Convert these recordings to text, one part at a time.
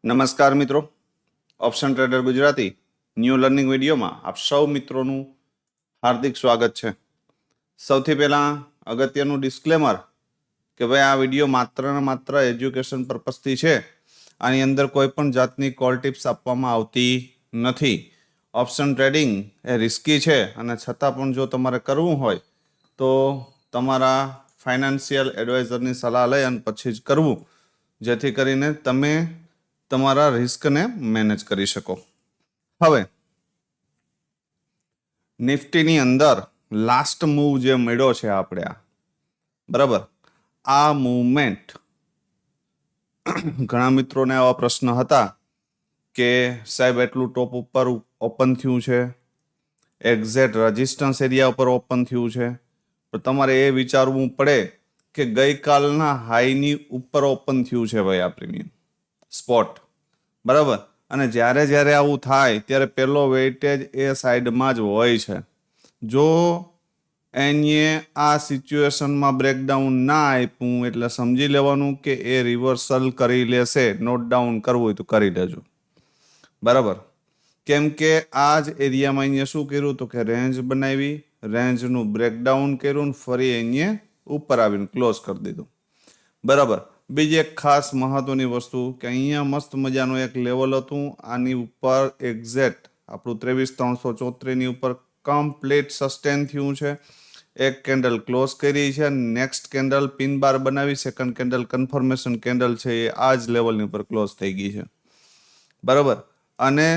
નમસ્કાર મિત્રો, option trader Gujarati new learning વિડીયોમાં આપ સૌ મિત્રોનું હાર્દિક સ્વાગત છે. સૌથી પહેલાં અગત્યનું ડિસ્ક્લેમર કે ભાઈ આ વિડીયો માત્ર ને માત્ર એજ્યુકેશન પર્પઝથી છે. આની અંદર કોઈ પણ જાતની કોલ ટિપ્સ આપવામાં આવતી નથી. ઓપ્શન ટ્રેડિંગ એ રિસ્કી છે અને છતાં પણ જો તમારે કરવું હોય તો તમારા ફાઇનાન્શિયલ એડવાઇઝરની સલાહ લઈ અને પછી જ કરવું, જેથી કરીને તમે તમારા રિસ્કને મેનેજ કરી શકો. હવે નિફ્ટીની અંદર લાસ્ટ મૂવ જે મળ્યો છે આપણે બરાબર, આ મૂવમેન્ટ ઘણા મિત્રોને આવા પ્રશ્ન હતા કે સાહેબ એટલું ટોપ ઉપર ઓપન થયું છે, એક્ઝેક્ટ રેઝિસ્ટન્સ એરિયા ઉપર ઓપન થયું છે, તો તમારે એ વિચારવું પડે કે ગઈકાલના હાઈની ઉપર ઓપન થયું છે ભાઈ આ પ્રીમિયમ સ્પોટ, બરાબર. અને જ્યારે આવું થાય ત્યારે પહેલો વેઇટેજ એ સાઈડમાં જ હોય છે. જો એને આ સિચ્યુએશનમાં બ્રેકડાઉન ના આપ્યું એટલે સમજી લેવાનું કે એ રિવર્સલ કરી લેશે. નોટ ડાઉન કરવું હોય તો કરી લેજો, બરાબર. કેમ કે આ જ એરિયામાં અહીંયા શું કર્યું તો કે રેન્જ બનાવી, રેન્જનું બ્રેકડાઉન કર્યું, ફરી અહીંયા ઉપર આવીને ક્લોઝ કરી દીધું, બરાબર. બીજી એક ખાસ મહત્વની વસ્તુ કે અહીંયા મસ્ત મજાનું એક લેવલ હતું, આની ઉપર એક્ઝેક્ટ આપણું 23,334ની ઉપર કમ્પ્લીટ સસ્ટેન થયું છે. એક કેન્ડલ ક્લોઝ કરી છે, નેક્સ્ટ કેન્ડલ પિન બાર બનાવી, સેકન્ડ કેન્ડલ કન્ફર્મેશન કેન્ડલ છે એ આ જ લેવલની ઉપર ક્લોઝ થઈ ગઈ છે, બરાબર. અને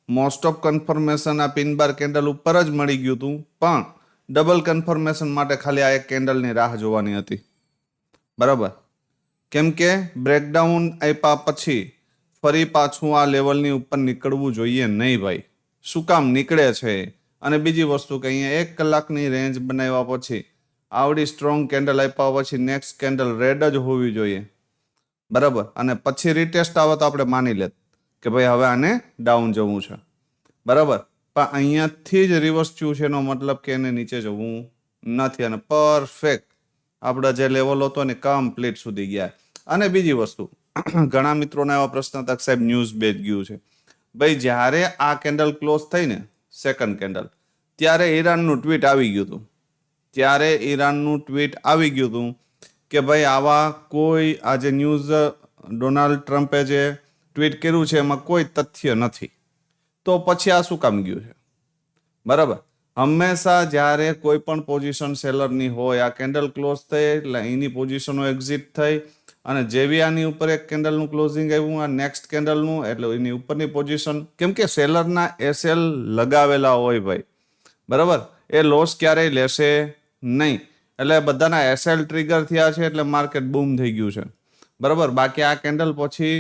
મોસ્ટ ઓફ કન્ફર્મેશન આ પિન બાર કેન્ડલ ઉપર જ મળી ગયું હતું, પણ ડબલ કન્ફર્મેશન માટે ખાલી આ એક કેન્ડલની રાહ જોવાની હતી, બરાબર. કેમ કે બ્રેકડાઉન આપ્યા પછી ફરી પાછું આ લેવલની ઉપર નીકળવું જોઈએ નહીં ભાઈ. શું કામ નીકળે છે? અને બીજી વસ્તુ કે અહીંયા 1 કલાકની રેન્જ બનાવ્યા પછી આવડી સ્ટ્રોંગ કેન્ડલ આપ્યા પછી નેક્સ્ટ કેન્ડલ રેડ જ હોવી જોઈએ, બરાબર. અને પછી રીટેસ્ટ આવે તો આપણે માની લેત કે ભાઈ હવે આને ડાઉન જવું છે, બરાબર. પણ અહીંયાથી જ રિવર્સ થયું છે એનો મતલબ કે એને નીચે જવું નથી અને પરફેક્ટ આપણા જે લેવલ હતો ને કમ્પ્લીટ સુધી ગયા. અને બીજી વસ્તુ, ઘણા મિત્રોને એવા પ્રશ્ન હતા કે સાહેબ ન્યૂઝ બેચ ગયું છે. ભાઈ જ્યારે આ કેન્ડલ ક્લોઝ થઈને સેકન્ડ કેન્ડલ, ત્યારે ઈરાનનું ટ્વીટ આવી ગયું હતું કે ભાઈ આવા કોઈ આજે ન્યૂઝ ડોનાલ્ડ ટ્રમ્પે જે ટ્વીટ કર્યું છે એમાં કોઈ તથ્ય નથી, તો પછી આ શું કામ ગયું છે, બરાબર. હંમેશા જ્યારે કોઈ પણ પોઝિશન સેલરની હોય, આ કેન્ડલ ક્લોઝ થઈ એટલે એની પોઝિશનો એક્ઝિટ થઈ અને જેવી આની ઉપર એક કેન્ડલનું ક્લોઝિંગ આવ્યું, આ નેક્સ્ટ કેન્ડલનું, એટલે એની ઉપરની પોઝિશન, કેમ કે સેલરના એસએલ લગાવેલા હોય ભાઈ, બરાબર. એ લોસ ક્યારેય લેશે નહીં, એટલે બધાના એસએલ ટ્રિગર થયા છે એટલે માર્કેટ બૂમ થઈ ગયું છે, બરાબર. બાકી આ કેન્ડલ પછી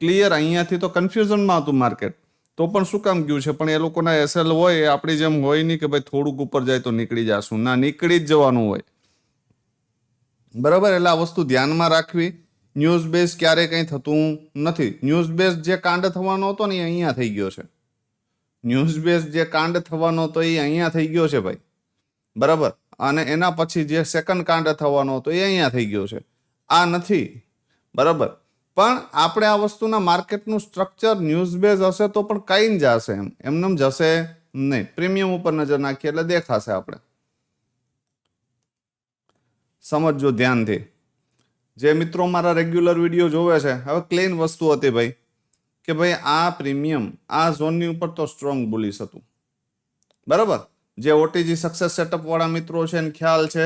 ક્લિયર અહીંયાથી તો કન્ફ્યુઝનમાં હતું માર્કેટ, તો પણ શું કામ ગયું છે? પણ એ લોકોના એસએલ હોય એ આપણી જેમ હોય નહીં કે ભાઈ થોડુંક ઉપર જાય તો નીકળી જશું, ના, નીકળી જ જવાનું હોય, બરાબર. એટલે આ વસ્તુ ધ્યાનમાં રાખવી. ન્યૂઝ બેઝ ક્યારેય કંઈ થતું નથી. ન્યૂઝ બેઝ જે કાંડ થવાનો હતો ને એ અહીંયા થઈ ગયો છે. ન્યૂઝ બેઝ જે કાંડ થવાનો હતો એ અહીંયા થઈ ગયો છે ભાઈ, બરાબર. અને એના પછી જે સેકન્ડ કાંડ થવાનો હતો એ અહીંયા થઈ ગયો છે, આ નથી, બરાબર. પણ આપણે આ વસ્તુના માર્કેટનું સ્ટ્રક્ચર ન્યૂઝ બેઝ હશે તો પણ કઈ જ જશે, એમને જશે નહીં. પ્રીમિયમ ઉપર નજર નાખીએ એટલે દેખાશે. આપણે સમજો ધ્યાનથી. જે મિત્રો મારા રેગ્યુલર વિડીયો જોવે છે, હવે ક્લીન વસ્તુ હતી ભાઈ કે ભાઈ આ પ્રીમિયમ આ ઝોનની ઉપર તો સ્ટ્રોંગ બુલિશ હતું, બરાબર. જે ઓટીજી સક્સેસ સેટઅપ વાળા મિત્રો છે એને ખ્યાલ છે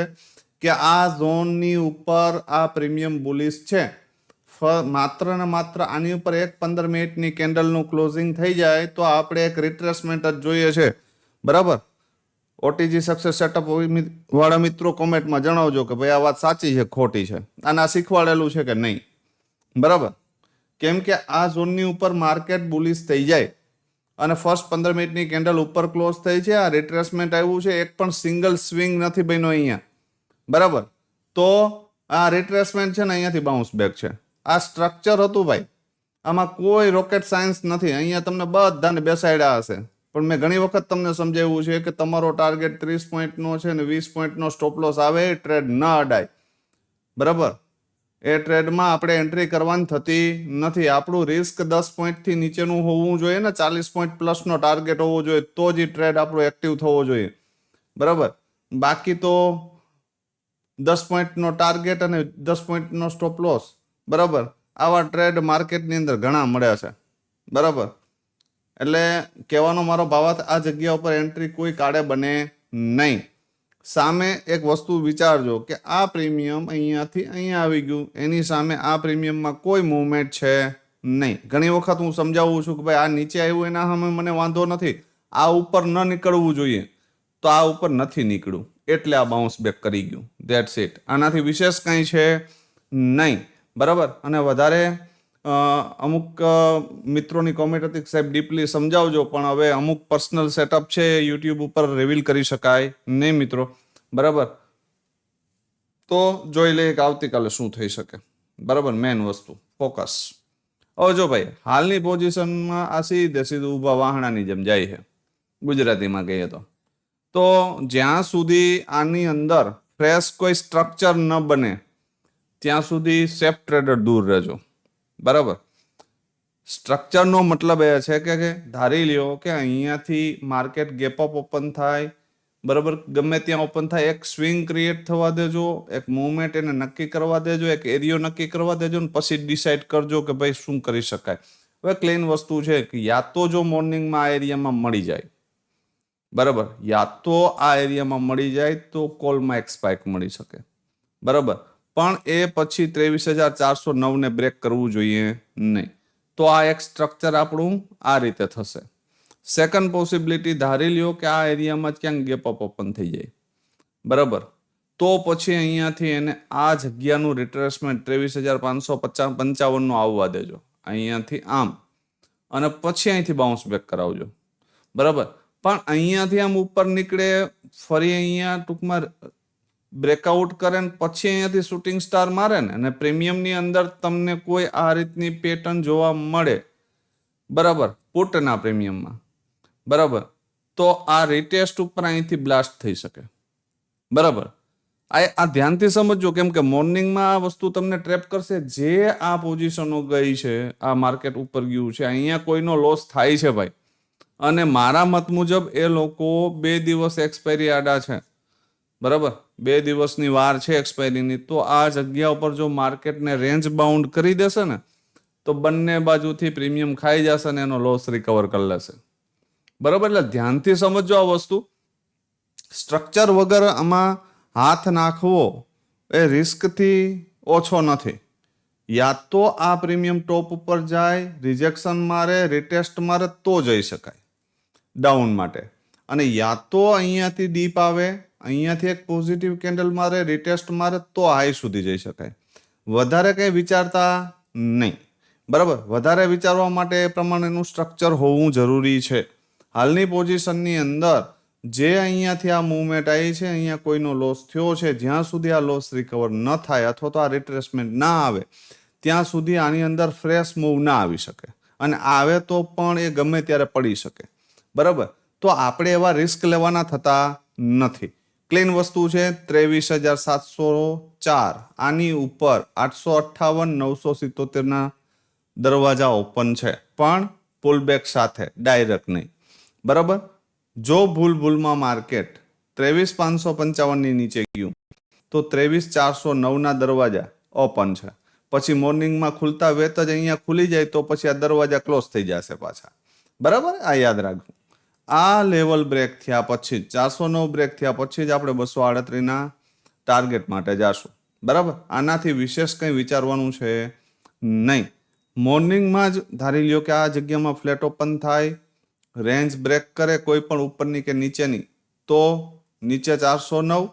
કે આ ઝોનની ઉપર આ પ્રીમિયમ બુલિશ છે. માત્ર ને માત્ર આની ઉપર એક 15 મિનિટની કેન્ડલનું ક્લોઝિંગ થઈ જાય તો આપણે એક રિટ્રેસમેન્ટ જ જોઈએ છે, બરાબર. ઓટીજી સક્સેસ સેટઅપ વાળા મિત્રો કોમેન્ટમાં જણાવજો કે ભાઈ આ વાત સાચી છે ખોટી છે, અને આ શીખવાડેલું છે કે નહીં, બરાબર. કેમ કે આ ઝોનની ઉપર માર્કેટ બુલિશ થઈ જાય અને ફર્સ્ટ 15 મિનિટની કેન્ડલ ઉપર ક્લોઝ થઈ છે, આ રિટ્રેસમેન્ટ આવ્યું છે, એક પણ સિંગલ સ્વિંગ નથી બન્યો અહીંયા, બરાબર. તો આ રિટ્રેસમેન્ટ છે ને અહીંયાથી બાઉન્સ બેક છે. આ સ્ટ્રક્ચર હતું ભાઈ, આમાં કોઈ રોકેટ સાયન્સ નથી. અહીંયા તમને બધાને બેસાડ્યા હશે, પણ મેં ઘણી વખત તમને સમજાવ્યું છે કે તમારો ટાર્ગેટ 30 પોઈન્ટનો છે ને 20 પોઈન્ટનો સ્ટોપ લોસ આવે, ટ્રેડ ન અડાય, બરાબર. એ ટ્રેડમાં આપણે એન્ટ્રી કરવાની થતી નથી. આપણું રિસ્ક 10 પોઈન્ટથી નીચેનું હોવું જોઈએ ને, 40 પોઈન્ટ પ્લસનો ટાર્ગેટ હોવો જોઈએ, તો જ ટ્રેડ આપણો એક્ટિવ થવો જોઈએ. બરાબર. બાકી તો 10 પોઈન્ટનો ટાર્ગેટ અને 10 પોઈન્ટનો સ્ટોપ લોસ, બરાબર, આવા ટ્રેડ માર્કેટની અંદર ઘણા મળ્યા છે. બરાબર. એટલે કહેવાનો મારો ભાવાર્થ, આ જગ્યા ઉપર એન્ટ્રી કોઈ કાળે બને નહીં. સામે એક વસ્તુ વિચારજો કે આ પ્રીમિયમ અહીંયાથી અહીંયા આવી ગયું, એની સામે આ પ્રીમિયમમાં કોઈ મૂવમેન્ટ છે નહીં. ઘણી વખત હું સમજાવું છું કે ભાઈ આ નીચે આવ્યું એના સામે મને વાંધો નથી, આ ઉપર ન નીકળવું જોઈએ, તો આ ઉપર નથી નીકળ્યું એટલે આ બાઉન્સ બેક કરી ગયું. That's it. આનાથી વિશેષ કંઈ છે નહીં. બરાબર. અને વધારે અમુક મિત્રોની કોમેન્ટ હતી કે સાહેબ ડીપલી સમજાવજો, પણ હવે અમુક પર્સનલ સેટઅપ છે યુટ્યુબ ઉપર રિવીલ કરી શકાય નહીં મિત્રો. બરાબર. તો જોઈ લઈએ કે આવતીકાલે શું થઈ શકે. બરાબર. મેન વસ્તુ ફોકસ. હવે જો ભાઈ હાલની પોઝિશનમાં આ સીધું ઊભા વાહણાની જેમ જાય છે, ગુજરાતીમાં કહીએ તો જ્યાં સુધી આની અંદર ફ્રેશ કોઈ સ્ટ્રક્ચર ન બને ત્યાં સુધી સેફ ટ્રેડર દૂર રહેજો. બરાબર. સ્ટ્રક્ચરનો મતલબ એ છે કે ધારી લ્યો કે અહીંયાથી માર્કેટ ગેપ અપ ઓપન થાય, બરાબર, ગમે ત્યાં ઓપન થાય, એક સ્વિંગ ક્રિએટ થવા દેજો, એક મૂવમેન્ટ એને નક્કી કરવા દેજો, એક એરિયો નક્કી કરવા દેજો, ને પછી ડિસાઇડ કરજો કે ભાઈ શું કરી શકાય. હવે ક્લીન વસ્તુ છે કે યા તો જો મોર્નિંગમાં આ એરિયામાં મળી જાય, બરાબર, યા તો આ એરિયામાં મળી જાય તો કોલમાં એક સ્પાઇક મળી શકે. બરાબર. પણ એ પછી 23,409 ને બ્રેક કરવું જોઈએ નહીં. તો આ એક સ્ટ્રક્ચર આપણું આ રીતે થશે. સેકન્ડ પોસિબિલિટી, ધારી લ્યો કે આ એરિયામાં જ ક્યાંક ગેપ અપ ઓપન થઈ જાય, બરાબર, તો પછી અહીંયાથી એને આ જગ્યાનું રિટ્રેસમેન્ટ 23,555 આવવા દેજો, અહીંયાથી આમ, અને પછી અહીંથી બાઉન્સ બેક કરાવજો. બરાબર. પણ અહીંયાથી આમ ઉપર નીકળે, ફરી અહીંયા ટૂંકમાં બ્રેકઆઉટ કરે ને પછી અહીંયાથી શૂટિંગ સ્ટાર મારે ને, અને પ્રીમિયમની અંદર તમને કોઈ આ રીતની પેટર્ન જોવા મળે, બરાબર, પુટના પ્રીમિયમમાં, બરાબર, તો આ રિટેસ્ટ ઉપર અહીંથી બ્લાસ્ટ થઈ શકે. બરાબર. આ ધ્યાનથી સમજજો, કેમ કે મોર્નિંગમાં આ વસ્તુ તમને ટ્રેપ કરશે. જે આ પોઝિશનો ગઈ છે, આ માર્કેટ ઉપર ગયું છે, અહીંયા કોઈનો લોસ થાય છે ભાઈ, અને મારા મત મુજબ એ લોકો 2 દિવસ એક્સપાયરી આડા છે. બરાબર. 2 દિવસની વાર છે એક્સપાયરીની. તો આ જગ્યા ઉપર જો માર્કેટને રેન્જ બાઉન્ડ કરી દેશે ને, તો બંને બાજુથી પ્રીમિયમ ખાઈ જશે ને એનો લોસ રિકવર કરી લેશે. બરાબર. એટલે ધ્યાનથી સમજો આ વસ્તુ. સ્ટ્રક્ચર વગર આમાં હાથ નાખવો એ રિસ્કથી ઓછો નથી. યા તો આ પ્રીમિયમ ટોપ ઉપર જાય, રિજેક્શન મારે, રિટેસ્ટ મારે, તો જઈ શકાય ડાઉન માટે. અને યા તો અહીંયાથી ડીપ આવે, અહીંયાથી એક પોઝિટિવ કેન્ડલ મારે, રિટેસ્ટ મારે, તો હાઈ સુધી જઈ શકાય. વધારે કંઈ વિચારતા નહીં. બરાબર. વધારે વિચારવા માટે એ પ્રમાણેનું સ્ટ્રક્ચર હોવું જરૂરી છે. હાલની પોઝિશનની અંદર જે અહીંયાથી આ મૂવમેન્ટ આવી છે, અહીંયા કોઈનો લોસ થયો છે, જ્યાં સુધી આ લોસ રિકવર ન થાય અથવા તો આ રિટ્રેસમેન્ટ ના આવે ત્યાં સુધી આની અંદર ફ્રેશ મૂવ ના આવી શકે, અને આવે તો પણ એ ગમે ત્યારે પડી શકે. બરાબર. તો આપણે એવા રિસ્ક લેવાના થતા નથી. ક્લીન વસ્તુ છે. 23,704 આની ઉપર 858, 977 દરવાજા ઓપન છે, પણ પુલબેક સાથે, ડાયરેક્ટ નહીં. બરાબર. જો ભૂલમાં માર્કેટ 23,555 ની નીચે ગયું તો 23,409 દરવાજા ઓપન છે. પછી મોર્નિંગમાં ખુલતા વેત જ અહીંયા ખુલી જાય તો પછી આ દરવાજા ક્લોઝ થઈ જશે પાછા. બરાબર. આ યાદ રાખજો. આ લેવલ બ્રેક થયા પછી, 409 બ્રેક થયા પછી જ આપણે 238 ટાર્ગેટ માટે જાશું. બરાબર. આનાથી વિશેષ કંઈ વિચારવાનું છે નહીં. મોર્નિંગમાં જ ધારી લ્યો કે આ જગ્યામાં ફ્લેટ ઓપન થાય, રેન્જ બ્રેક કરે કોઈ પણ ઉપરની કે નીચેની, તો નીચે 409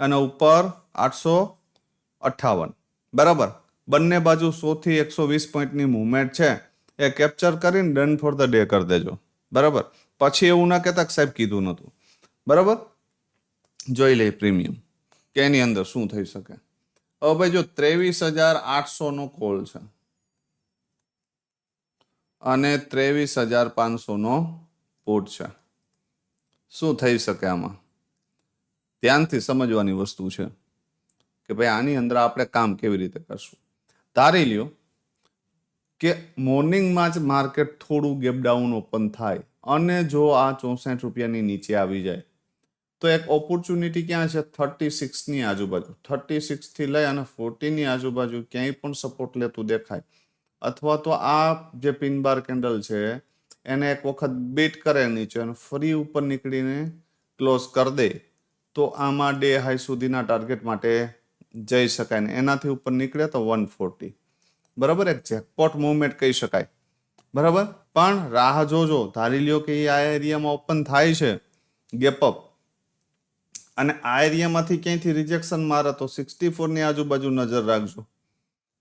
અને ઉપર 858. બરાબર. બંને બાજુ 100 થી 120 પોઈન્ટની મૂવમેન્ટ છે, એ કેપ્ચર કરીને ડન ફોર ધ ડે કરી દેજો. બરાબર. પછી એવું ના કહેતા કે સાહેબ કીધું નહોતું. બરાબર. જોઈ લે પ્રીમિયમ કે એની અંદર શું થઈ શકે. હવે ભાઈ જો 23,800 નો કોલ છે અને 23,500 નો પુટ છે. શું થઈ શકે આમાં? ધ્યાનથી સમજવાની વસ્તુ છે કે ભાઈ આની અંદર આપણે કામ કેવી રીતે કરશું. ધારી લ્યો કે મોર્નિંગમાં જ માર્કેટ થોડું ગેપ ડાઉન ઓપન થાય અને જો આ 64 રૂપિયાની નીચે આવી જાય તો એક ઓપોર્ચ્યુનિટી ક્યાં છે 36ની આજુબાજુ, 36 થી લઈ અને 40ની આજુબાજુ ક્યાંય પણ સપોર્ટ લેતું દેખાય અથવા તો આ જે પિન બાર કેન્ડલ છે એને એક વખત બીટ કરે નીચે અને ફરી ઉપર નીકળીને ક્લોઝ કરી દે તો આમાં ડે હાઈ સુધીના ટાર્ગેટ માટે જઈ શકાય ને એનાથી ઉપર નીકળે તો 140, બરાબર, એક જેકપોટ મુવમેન્ટ કહી શકાય, બરાબર. પણ રાહ જોજો, ધારી લ્યો કે આ એરિયામાં ઓપન થાય છે ગેપ અપ અને આ એરિયામાંથી ક્યાંયથી રિજેક્શન મારે તો 64ની આજુબાજુ નજર રાખજો,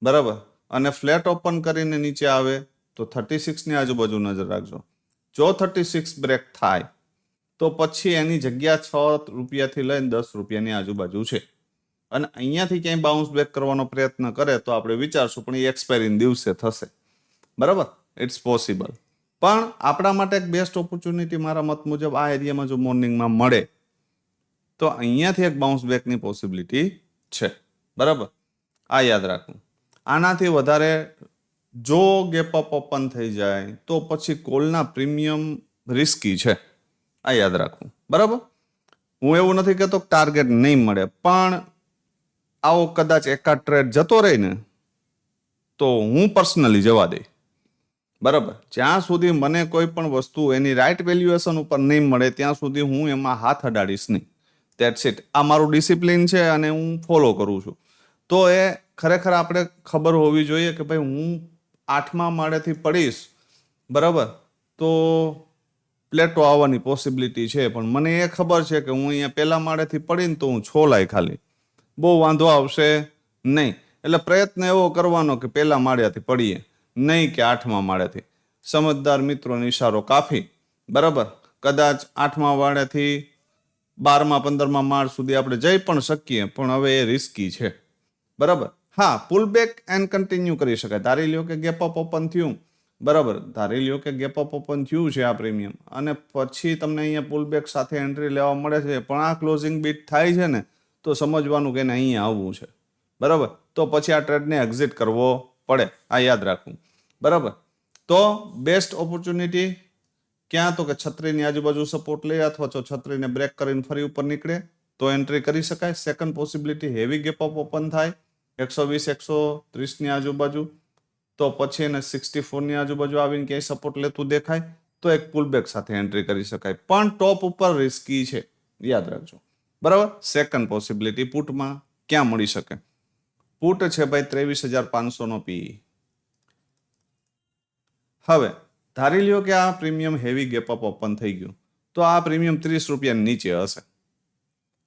બરાબર. અને ફ્લેટ ઓપન કરીને નીચે આવે તો 36ની આજુબાજુ નજર રાખજો. જો 36 બ્રેક થાય તો પછી એની જગ્યા 6 રૂપિયાથી લઈને 10 રૂપિયાની આજુબાજુ છે અને અહીંયાથી ક્યાંય બાઉન્સ બેક કરવાનો પ્રયત્ન કરે તો આપણે વિચારશું પણ એ એક્સપાયરી દિવસે થશે, બરાબર. It's possible. પણ આપણા માટે એક બેસ્ટ ઓપોર્ચ્યુનિટી મારા મત મુજબ આ એરિયામાં જો મોર્નિંગમાં મળે તો અહીંયાથી એક બાઉન્સ બેકની પોસિબિલિટી છે, બરાબર. આ યાદ રાખવું. આનાથી વધારે જો ગેપ અપ ઓપન થઈ જાય તો પછી કોલના પ્રીમિયમ રિસ્કી છે, આ યાદ રાખવું, બરાબર. હું એવું નથી કહેતો ટાર્ગેટ નહીં મળે, પણ આવો કદાચ એકાદ ટ્રેડ જતો રહે ને તો હું પર્સનલી જવા દે, બરાબર. જ્યાં સુધી મને કોઈ પણ વસ્તુ એની રાઈટ વેલ્યુએશન ઉપર નહીં મળે ત્યાં સુધી હું એમાં હાથ અડાડીશ નહીં. That's it. આ મારું ડિસિપ્લિન છે અને હું ફોલો કરું છું. તો એ ખરેખર આપણે ખબર હોવી જોઈએ કે ભાઈ હું 8મા માળેથી પડીશ, બરાબર, તો પ્લેટો આવવાની પોસિબિલિટી છે, પણ મને એ ખબર છે કે હું અહીંયા પહેલા માળેથી પડીને તો હું છોલાય ખાલી, બહુ વાંધો આવશે નહીં. એટલે પ્રયત્ન એવો કરવાનો કે પહેલા માળેથી પડીએ, નહીં કે 8મા માળેથી. સમજદાર મિત્રોનો ઈશારો કાફી, બરાબર. કદાચ 8મા માળેથી 12મા 15મા માળ સુધી આપણે જઈ પણ શકીએ, પણ હવે એ રિસ્કી છે, બરાબર. હા, પુલ બેક એન્ડ કન્ટિન્યુ કરી શકાય. ધારી લ્યો કે ગેપ અપ ઓપન થયું, બરાબર, ધારી લ્યો કે ગેપ અપ ઓપન થયું છે આ પ્રીમિયમ અને પછી તમને અહીંયા પુલ બેક સાથે એન્ટ્રી લેવા મળે છે, પણ આ ક્લોઝિંગ બીટ થાય છે ને તો સમજવાનું કે અહીંયા આવવું છે, બરાબર. તો પછી આ ટ્રેડને એક્ઝિટ કરવો પડે, આ યાદ રાખવું, બરાબર. તો બેસ્ટ ઓપોર્ચ્યુનિટી ક્યાં તો કે 36ની આજુબાજુ સપોર્ટ લે અથવા તો 36ને બ્રેક કરીને ફરી ઉપર નીકળે તો એન્ટ્રી કરી શકાય. Second possibility heavy gap up open થાય 120 130ની આજુબાજુ તો પછી એને 64ની આજુબાજુ આવીને ક્યાંય સપોર્ટ લેતું દેખાય તો એક પુલબેક સાથે એન્ટ્રી કરી શકાય, પણ ટોપ ઉપર રિસ્કી છે, યાદ રાખજો, બરાબર. સેકન્ડ પોસિબિલિટી પુટમાં ક્યાં મળી શકે? પુટ છે ભાઈ 23,500નો પીઈ. હવે ધારી લ્યો કે આ premium heavy gap up open થઈ ગયું તો આ પ્રીમિયમ 30 રૂપિયા નીચે હશે,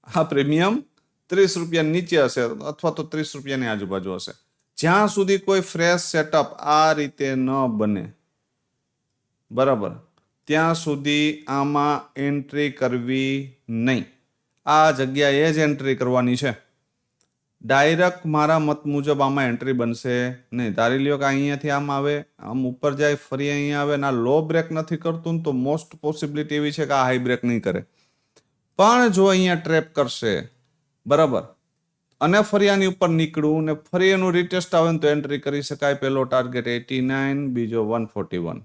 આ પ્રીમિયમ 30 રૂપિયા નીચે હશે અથવા તો 30 રૂપિયાની આજુબાજુ હશે. જ્યાં સુધી કોઈ ફ્રેશ સેટઅપ આ રીતે ન બને, બરાબર, ત્યાં સુધી આમાં એન્ટ્રી કરવી નહીં. આ જગ્યાએ જ એન્ટ્રી કરવાની છે. ડાયરેક્ટ મારા મત મુજબ આમાં એન્ટ્રી બનશે નહીં. ધારી લ્યો કે અહીંયાથી આમ આવે, આમ ઉપર જાય, ફરી અહીંયા આવે ને આ લો બ્રેક નથી કરતું તો મોસ્ટ પોસિબિલિટી એવી છે કે આ હાઈ બ્રેક નહીં કરે. પણ જો અહીંયા ટ્રેપ કરશે, બરાબર, અને ફરી આની ઉપર નીકળવું ને ફરી એનું રિટેસ્ટ આવે તો એન્ટ્રી કરી શકાય. પહેલો ટાર્ગેટ 89, બીજો 141,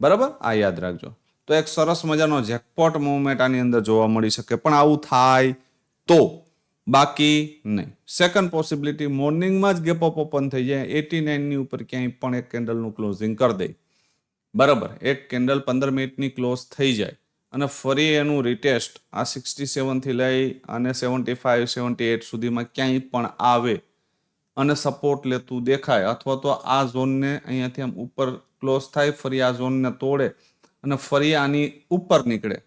બરાબર, આ યાદ રાખજો. તો એક સરસ મજાનો જેકપોટ મુવમેન્ટ આની અંદર જોવા મળી શકે, પણ આવું થાય તો, બાકી નહીં. સેકન્ડ પોસિબિલિટી મોર્નિંગમાં જ ગેપ અપ ઓપન થઈ જાય, 89ની ઉપર ક્યાંય પણ એક કેન્ડલનું ક્લોઝિંગ કરી દે, બરાબર, એક કેન્ડલ 15 મિનિટની ક્લોઝ થઈ જાય અને ફરી એનું રિટેસ્ટ આ 67 થી લઈ અને 75 78 સુધીમાં ક્યાંય પણ આવે અને સપોર્ટ લેતું દેખાય અથવા તો આ ઝોનને અહીંયાથી આમ ઉપર ક્લોઝ થાય, ફરી આ ઝોનને તોડે અને ફરી આની ઉપર નીકળે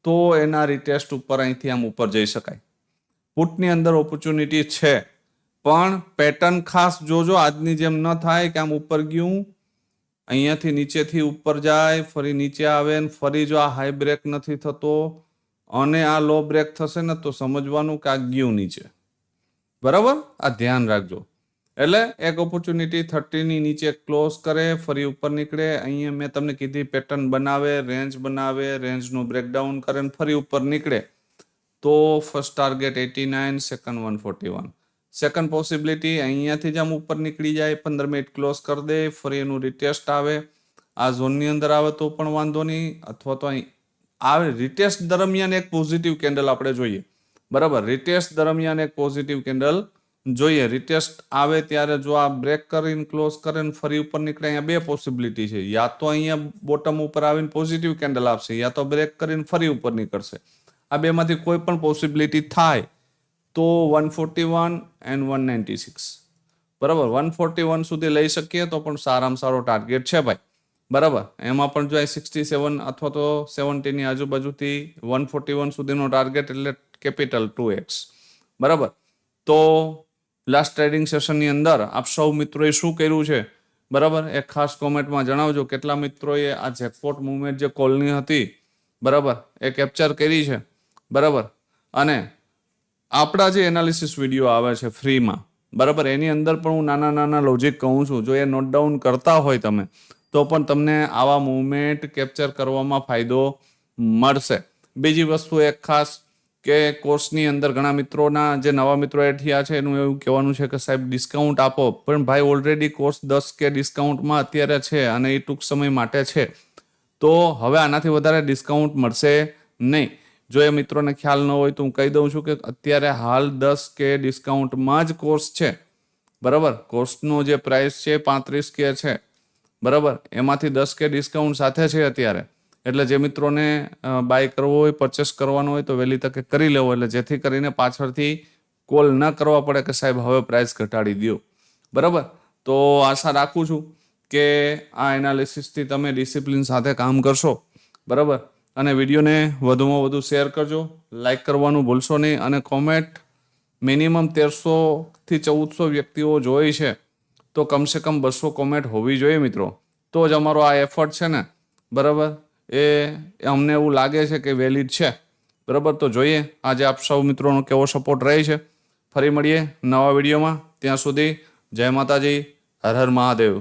તો એના રિટેસ્ટ ઉપર અહીંથી આમ ઉપર જઈ શકાય. પુટની અંદર ઓપોર્ચ્યુનિટી છે, પણ પેટર્ન ખાસ જોજો. આજની જેમ ન થાય કે આમ ઉપર ગયું, અહીંયાથી નીચેથી ઉપર જાય, ફરી નીચે આવે ને ફરી જો આ હાઈ બ્રેક નથી થતો અને આ લો બ્રેક થશે ને તો સમજવાનું કે આ ગયું નીચે, બરાબર, આ ધ્યાન રાખજો. એટલે એક ઓપોર્ચ્યુનિટી 30ની નીચે ક્લોઝ કરે, ફરી ઉપર નીકળે, અહીંયા મેં તમને કીધી પેટર્ન બનાવે, રેન્જનું બ્રેકડાઉન કરે ફરી ઉપર નીકળે તો first target 89, second 141, second possibility અહીંયાથી જ આમ ઉપર નીકળી જાય, 15 મિનિટ ક્લોઝ કરી દે, ફરી એનું રિટેસ્ટ આવે, આ ઝોનની અંદર આવે તો પણ વાંધો નહીં, અથવા તો અહીં આવે રિટેસ્ટ દરમિયાન એક પોઝિટિવ કેન્ડલ આપણે જોઈએ, બરાબર. રિટેસ્ટ દરમિયાન એક પોઝિટિવ કેન્ડલ જોઈએ. રિટેસ્ટ આવે ત્યારે જો આ બ્રેક કરીને ક્લોઝ કરીને ફરી ઉપર નીકળે, અહીંયા બે પોસિબિલિટી છે, યા તો અહીંયા બોટમ ઉપર આવીને પોઝિટિવ કેન્ડલ આપશે, યા તો બ્રેક કરીને ફરી ઉપર નીકળશે. આ બેમાંથી કોઈ પણ પોસિબિલિટી થાય તો 141 એન્ડ 196, બરાબર. 141 સુધી લઈ શકીએ તો પણ સારામાં સારો ટાર્ગેટ છે ભાઈ, બરાબર. એમાં પણ જો 67 અથવા તો 70 ની આજુબાજુથી 141 સુધીનો ટાર્ગેટ એટલે કેપિટલ 2x, બરાબર. તો લાસ્ટ ટ્રેડિંગ સેશનની અંદર આપ સૌ મિત્રોએ શું કર્યું છે, બરાબર, એ ખાસ કોમેન્ટમાં જણાવજો. કેટલા મિત્રોએ આ જેકપોટ મુવમેન્ટ જે કોલની હતી, બરાબર, એ કેપ્ચર કરી છે, બરાબર. અને આપણા જે એનાલિસિસ વિડીયો આવે છે ફ્રીમાં, બરાબર, એની અંદર પણ હું નાના નાના લોજિક કહું છું. જો એ નોટ ડાઉન કરતા હોય તમે તો પણ તમને આવા મુવમેન્ટ કેપ્ચર કરવામાં ફાયદો મળશે. બીજી વસ્તુ એક ખાસ કે કોર્સની અંદર ઘણા મિત્રોના જે નવા મિત્રો એડ થયા છે એનું એવું કહેવાનું છે કે સાહેબ ડિસ્કાઉન્ટ આપો, પણ ભાઈ ઓલરેડી કોર્સ 10K ડિસ્કાઉન્ટમાં અત્યારે છે અને એ ટૂંક સમય માટે છે, તો હવે આનાથી વધારે ડિસ્કાઉન્ટ મળશે નહીં. જો એ મિત્રોને ખ્યાલ ન હોય તો હું કહી દઉં છું કે અત્યારે હાલ 10K ડિસ્કાઉન્ટમાં જ કોર્સ છે, બરાબર. કોર્સનો જે પ્રાઇસ છે 35K છે, બરાબર, એમાંથી 10K ડિસ્કાઉન્ટ સાથે છે અત્યારે. એટલે જે મિત્રોને બાય કરવો હોય, પરચેસ કરવાનો હોય તો વહેલી તકે કરી લેવો, એટલે જેથી કરીને પાછળથી કોલ ન કરવા પડે કે સાહેબ હવે પ્રાઇસ ઘટાડી દો, બરાબર. તો આશા રાખું છું કે આ એનાલિસિસથી તમે ડિસિપ્લિન સાથે કામ કરશો, બરાબર. અને વિડીયોને વધુમાં વધુ શેર કરજો, લાઇક કરવાનું ભૂલશો નહીં, અને કોમેન્ટ મિનિમમ 1300 થી 1400 વ્યક્તિઓ જોઈ છે તો કમસે કમ 200 કોમેન્ટ હોવી જોઈએ મિત્રો. તો જ અમારો આ એફર્ટ છે ને, બરાબર, એ અમને એવું લાગે છે કે વેલિડ છે, બરાબર. તો જોઈએ આજે આપ સૌ મિત્રોનો કેવો સપોર્ટ રહે છે. ફરી મળીએ નવા વિડીયોમાં, ત્યાં સુધી જય માતાજી, હર હર મહાદેવ.